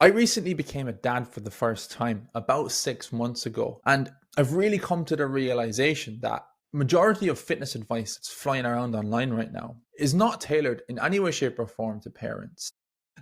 I recently became a dad for the first time about 6 months ago, and I've really come to the realization that majority of fitness advice that's flying around online right now is not tailored in any way, shape, or form to parents.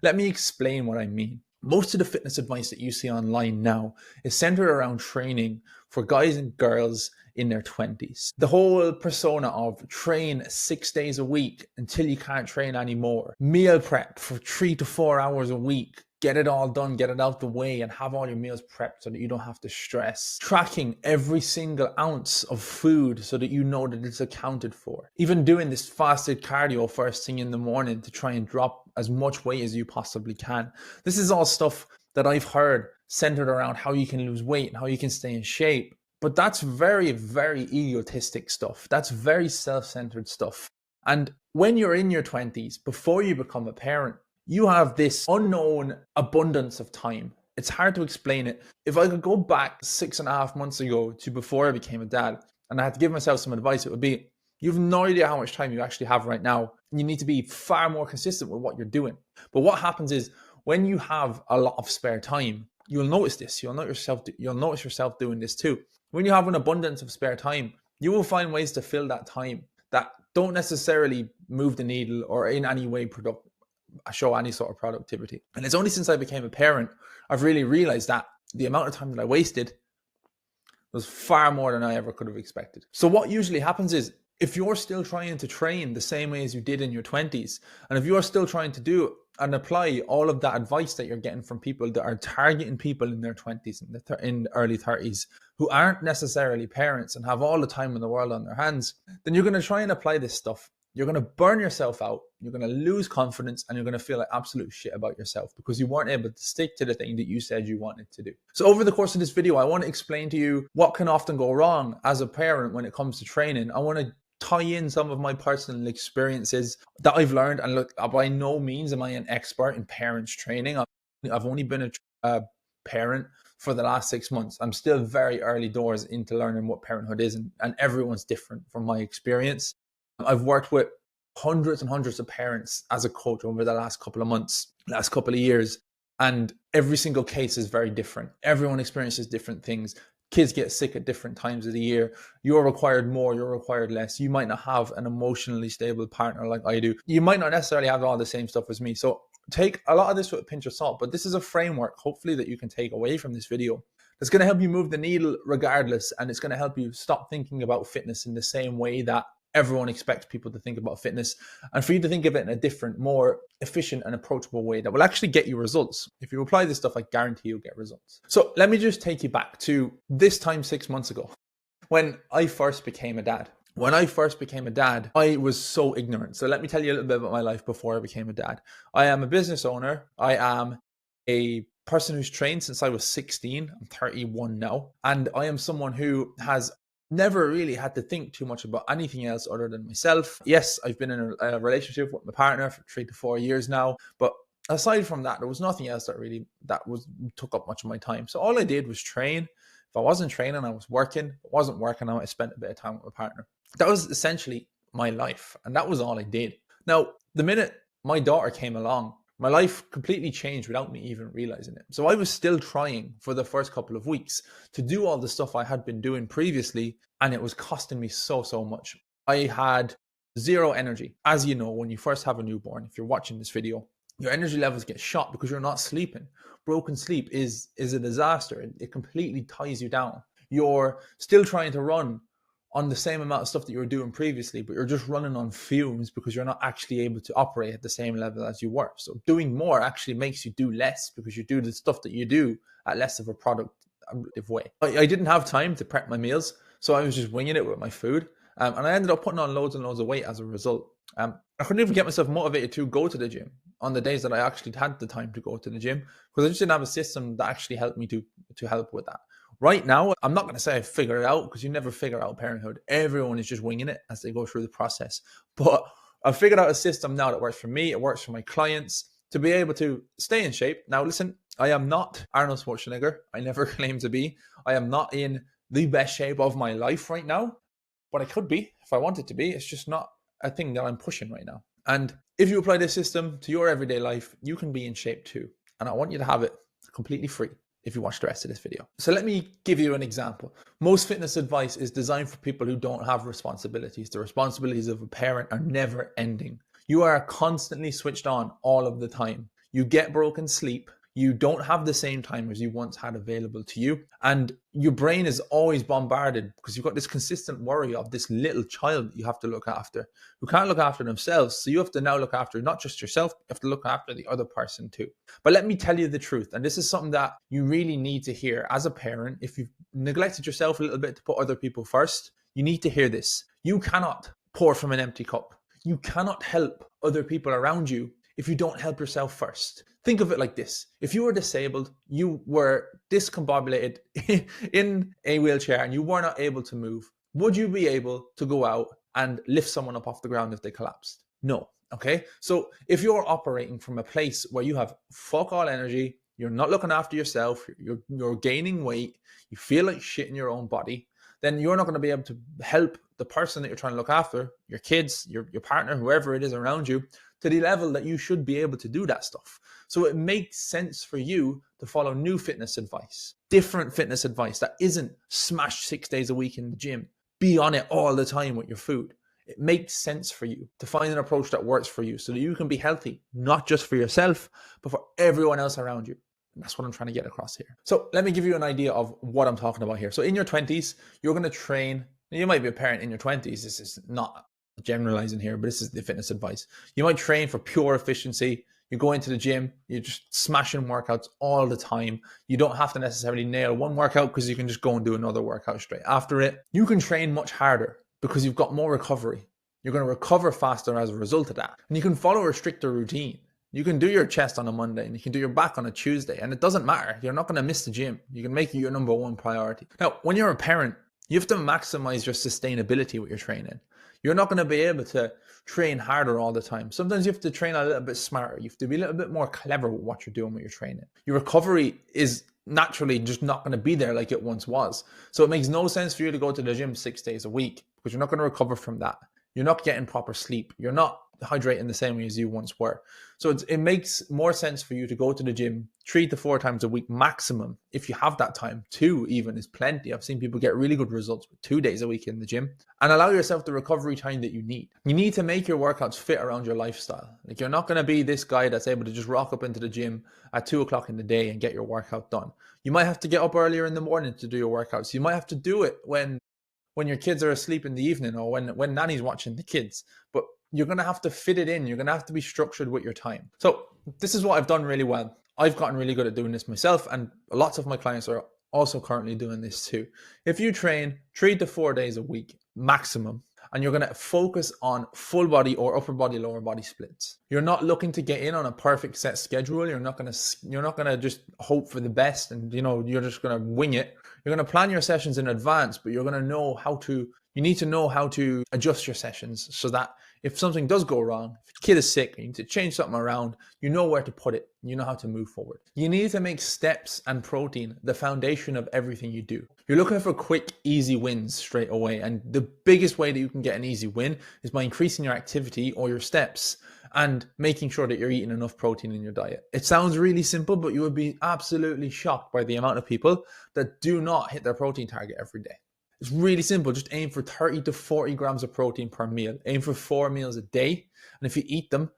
Let me explain what I mean. Most of the fitness advice that you see online now is centered around training for guys and girls in their 20s. The whole persona of train 6 days a week until you can't train anymore, meal prep for 3 to 4 hours a week, get it all done, get it out the way, and have all your meals prepped so that you don't have to stress. Tracking every single ounce of food so that you know that it's accounted for. Even doing this fasted cardio first thing in the morning to try and drop as much weight as you possibly can. This is all stuff that I've heard centered around how you can lose weight and how you can stay in shape. But that's very, very egotistic stuff. That's very self-centered stuff. And when you're in your 20s, before you become a parent, you have this unknown abundance of time. It's hard to explain it. If I could go back 6.5 months ago to before I became a dad, and I had to give myself some advice, it would be, you have no idea how much time you actually have right now. You need to be far more consistent with what you're doing. But what happens is when you have a lot of spare time, you'll notice this. You'll notice yourself doing this too. When you have an abundance of spare time, you will find ways to fill that time that don't necessarily move the needle or in any way show any sort of productivity. And it's only since I became a parent, I've really realized that the amount of time that I wasted was far more than I ever could have expected. So what usually happens is, if you're still trying to train the same way as you did in your 20s, and if you're still trying to do and apply all of that advice that you're getting from people that are targeting people in their 20s and in early 30s who aren't necessarily parents and have all the time in the world on their hands, then you're going to try and apply this stuff. You're going to burn yourself out, you're going to lose confidence, and you're going to feel like absolute shit about yourself because you weren't able to stick to the thing that you said you wanted to do. So over the course of this video, I want to explain to you what can often go wrong as a parent when it comes to training. I want to tie in some of my personal experiences that I've learned. And look, by no means am I an expert in parents training. I've only been a parent for the last 6 months. I'm still very early doors into learning what parenthood is, and everyone's different from my experience. I've worked with hundreds and hundreds of parents as a coach over the last couple of months, last couple of years, and every single case is very different. Everyone experiences different things. Kids get sick at different times of the year. You're required more, you're required less. You might not have an emotionally stable partner like I do. You might not necessarily have all the same stuff as me. So take a lot of this with a pinch of salt, but this is a framework, hopefully, that you can take away from this video. It's going to help you move the needle regardless, and it's going to help you stop thinking about fitness in the same way that everyone expects people to think about fitness, and for you to think of it in a different, more efficient and approachable way that will actually get you results. If you apply this stuff, I guarantee you'll get results. So let me just take you back to this time 6 months ago when I first became a dad. When I first became a dad, I was so ignorant. So let me tell you a little bit about my life before I became a dad. I am a business owner. I am a person who's trained since I was 16. I'm 31 now. And I am someone who has never really had to think too much about anything else other than myself. Yes, I've been in a relationship with my partner for 3 to 4 years now, but aside from that, there was nothing else that took up much of my time. So all I did was train. If I wasn't training, I was working. If I wasn't working, I spent a bit of time with my partner. That was essentially my life, and that was all I did. Now, the minute my daughter came along, my life completely changed without me even realizing it. So I was still trying for the first couple of weeks to do all the stuff I had been doing previously, and it was costing me so much. I had zero energy. As you know, when you first have a newborn, if you're watching this video, your energy levels get shot because you're not sleeping. Broken sleep is a disaster. It completely ties you down. You're still trying to run on the same amount of stuff that you were doing previously, but you're just running on fumes because you're not actually able to operate at the same level as you were. So doing more actually makes you do less because you do the stuff that you do at less of a productive way. I didn't have time to prep my meals, so I was just winging it with my food. And I ended up putting on loads and loads of weight as a result. I couldn't even get myself motivated to go to the gym on the days that I actually had the time to go to the gym because I just didn't have a system that actually helped me to help with that. Right now, I'm not going to say I figured it out because you never figure out parenthood. Everyone is just winging it as they go through the process. But I've figured out a system now that works for me. It works for my clients to be able to stay in shape. Now, listen, I am not Arnold Schwarzenegger. I never claim to be. I am not in the best shape of my life right now, but I could be if I wanted to be. It's just not a thing that I'm pushing right now. And if you apply this system to your everyday life, you can be in shape too. And I want you to have it completely free if you watch the rest of this video. So let me give you an example. Most fitness advice is designed for people who don't have responsibilities. The responsibilities of a parent are never ending. You are constantly switched on all of the time. You get broken sleep. You don't have the same time as you once had available to you. And your brain is always bombarded because you've got this consistent worry of this little child that you have to look after who can't look after themselves. So you have to now look after not just yourself, you have to look after the other person too. But let me tell you the truth. And this is something that you really need to hear as a parent. If you've neglected yourself a little bit to put other people first, you need to hear this. You cannot pour from an empty cup. You cannot help other people around you if you don't help yourself first. Think of it like this. If you were disabled, you were discombobulated in a wheelchair and you were not able to move, would you be able to go out and lift someone up off the ground if they collapsed? No. Okay. So if you're operating from a place where you have fuck all energy, you're not looking after yourself, you're gaining weight, you feel like shit in your own body, then you're not going to be able to help the person that you're trying to look after, your kids, your partner, whoever it is around you, to the level that you should be able to do that stuff. So it makes sense for you to follow new fitness advice, different fitness advice that isn't smash 6 days a week in the gym, be on it all the time with your food. It makes sense for you to find an approach that works for you so that you can be healthy, not just for yourself, but for everyone else around you. And that's what I'm trying to get across here. So let me give you an idea of what I'm talking about here. So in your 20s, you're going to train. You might be a parent in your 20s. This is not generalizing here, but this is the fitness advice. You might train for pure efficiency. You go into the gym, you're just smashing workouts all the time. You don't have to necessarily nail one workout because you can just go and do another workout straight after it. You can train much harder because you've got more recovery. You're going to recover faster as a result of that. And you can follow a stricter routine. You can do your chest on a Monday and you can do your back on a Tuesday, and it doesn't matter. You're not going to miss the gym. You can make it your number one priority. Now, when you're a parent, you have to maximize your sustainability with your training. You're not going to be able to train harder all the time. Sometimes you have to train a little bit smarter. You have to be a little bit more clever with what you're doing with your training. Your recovery is naturally just not going to be there like it once was. So it makes no sense for you to go to the gym 6 days a week because you're not going to recover from that. You're not getting proper sleep. You're not hydrating the same way as you once were. So it makes more sense for you to go to the gym 3 to 4 times a week maximum. If you have that time, 2 even is plenty. I've seen people get really good results with 2 days a week in the gym, and allow yourself the recovery time that you need. You need to make your workouts fit around your lifestyle. Like, you're not going to be this guy that's able to just rock up into the gym at 2 o'clock in the day and get your workout done. You might have to get up earlier in the morning to do your workouts. You might have to do it when your kids are asleep in the evening, or when nanny's watching the kids. But you're going to have to fit it in. You're going to have to be structured with your time. So this is what I've done really well. I've gotten really good at doing this myself, and lots of my clients are also currently doing this too. If you train 3 to 4 days a week maximum, and you're going to focus on full body or upper body, lower body splits, you're not looking to get in on a perfect set schedule. You're not going to just hope for the best and you're just going to wing it. You're going to plan your sessions in advance, but you're going to know you need to know how to adjust your sessions so that if something does go wrong, if a kid is sick, you need to change something around, you know where to put it, you know how to move forward. You need to make steps and protein the foundation of everything you do. You're looking for quick, easy wins straight away. And the biggest way that you can get an easy win is by increasing your activity or your steps and making sure that you're eating enough protein in your diet. It sounds really simple, but you would be absolutely shocked by the amount of people that do not hit their protein target every day. It's really simple. Just aim for 30 to 40 grams of protein per meal. Aim for 4 meals a day. And if you eat them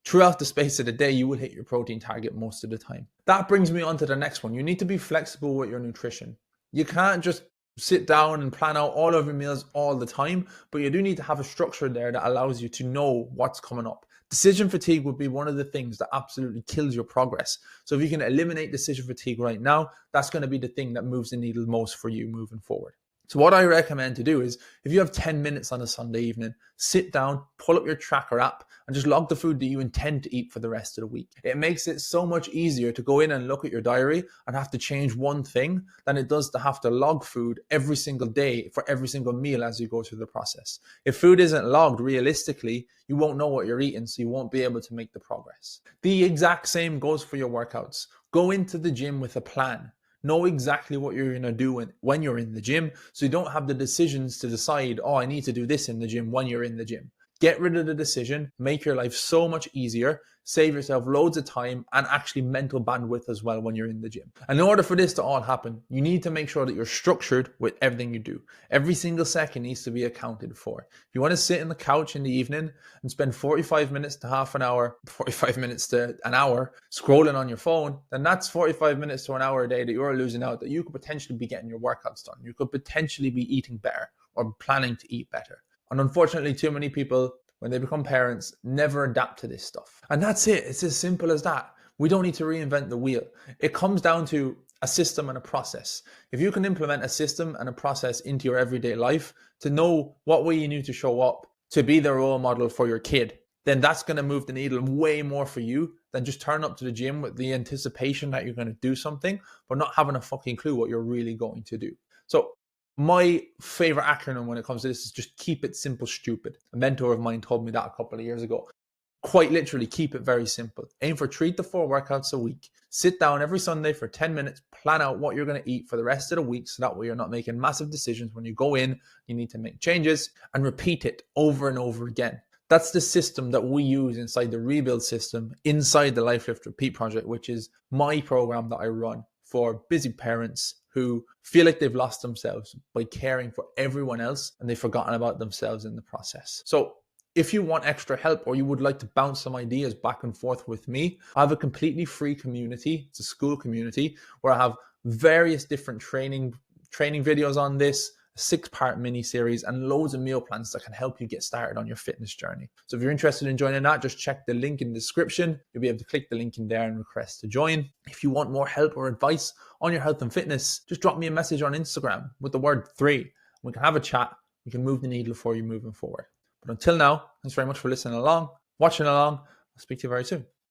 throughout the space of the day, you will hit your protein target most of the time. That brings me on to the next one. You need to be flexible with your nutrition. You can't just sit down and plan out all of your meals all the time, but you do need to have a structure there that allows you to know what's coming up. Decision fatigue would be one of the things that absolutely kills your progress. So if you can eliminate decision fatigue right now, that's going to be the thing that moves the needle most for you moving forward. So what I recommend to do is, if you have 10 minutes on a Sunday evening, sit down, pull up your tracker app, and just log the food that you intend to eat for the rest of the week. It makes it so much easier to go in and look at your diary and have to change one thing than it does to have to log food every single day for every single meal as you go through the process. If food isn't logged realistically, you won't know what you're eating, so you won't be able to make the progress. The exact same goes for your workouts. Go into the gym with a plan. Know exactly what you're going to do when you're in the gym, so you don't have the decisions to decide, I need to do this in the gym when you're in the gym. Get rid of the decision, make your life so much easier, save yourself loads of time and actually mental bandwidth as well when you're in the gym. And in order for this to all happen, you need to make sure that you're structured with everything you do. Every single second needs to be accounted for. If you want to sit on the couch in the evening and spend 45 minutes to half an hour, 45 minutes to an hour scrolling on your phone, then that's 45 minutes to an hour a day that you're losing out, that you could potentially be getting your workouts done. You could potentially be eating better or planning to eat better. And unfortunately, too many people, when they become parents, never adapt to this stuff. And that's it. It's as simple as that. We don't need to reinvent the wheel. It comes down to a system and a process. If you can implement a system and a process into your everyday life to know what way you need to show up to be the role model for your kid, then that's going to move the needle way more for you than just turn up to the gym with the anticipation that you're going to do something, but not having a fucking clue what you're really going to do. So my favorite acronym when it comes to this is just keep it simple, stupid. A mentor of mine told me that a couple of years ago. Quite literally, keep it very simple. Aim for 3 to 4 workouts a week. Sit down every Sunday for 10 minutes, plan out what you're going to eat for the rest of the week so that way you're not making massive decisions when you go in, you need to make changes, and repeat it over and over again. That's the system that we use inside the Rebuild system, inside the Life Lift Repeat project, which is my program that I run for busy parents who feel like they've lost themselves by caring for everyone else and they've forgotten about themselves in the process. So if you want extra help or you would like to bounce some ideas back and forth with me, I have a completely free community. It's a school community where I have various different training videos on this, a 6-part mini series, and loads of meal plans that can help you get started on your fitness journey. So if you're interested in joining that, just check the link in the description. You'll be able to click the link in there and request to join. If you want more help or advice on your health and fitness, just drop me a message on Instagram with the word 3. We can have a chat. We can move the needle for you moving forward. But until now, thanks very much for listening along, watching along. I'll speak to you very soon.